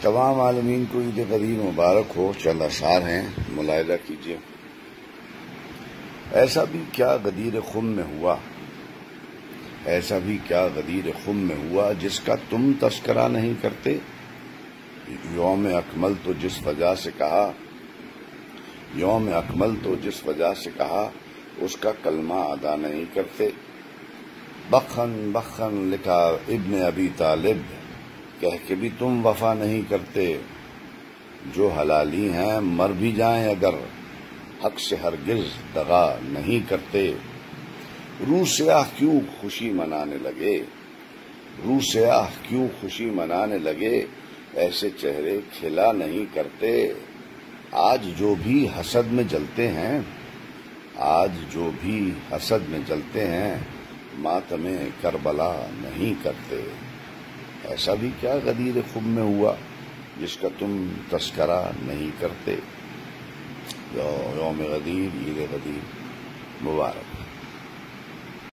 تمام عالمین کو عید غدیر مبارک ہو. چند اشعار ہیں، ملاحظہ کیجیے. ایسا بھی کیا غدیر خم میں ہوا، ایسا بھی کیا غدیر خم میں ہوا جس کا تم تذکرہ نہیں کرتے. یوم اکمل تو جس وجہ سے کہا، یوم اکمل تو جس وجہ سے کہا اس کا کلمہ ادا نہیں کرتے. بخن بخن لکھا ابن ابی طالب، کہہ کے بھی تم وفا نہیں کرتے. جو حلالی ہیں مر بھی جائیں اگر، حق سے ہرگز دغا نہیں کرتے. روح سیاہ کیوں خوشی منانے لگے، روح سیاہ کیوں خوشی منانے لگے، ایسے چہرے کھلا نہیں کرتے. آج جو بھی حسد میں جلتے ہیں، آج جو بھی حسد میں جلتے ہیں، ماتم کربلا نہیں کرتے. ایسا بھی کیا غدیر خم میں ہوا جس کا تم تذکرہ نہیں کرتے. یوم غدیر، عید غدیر مبارک.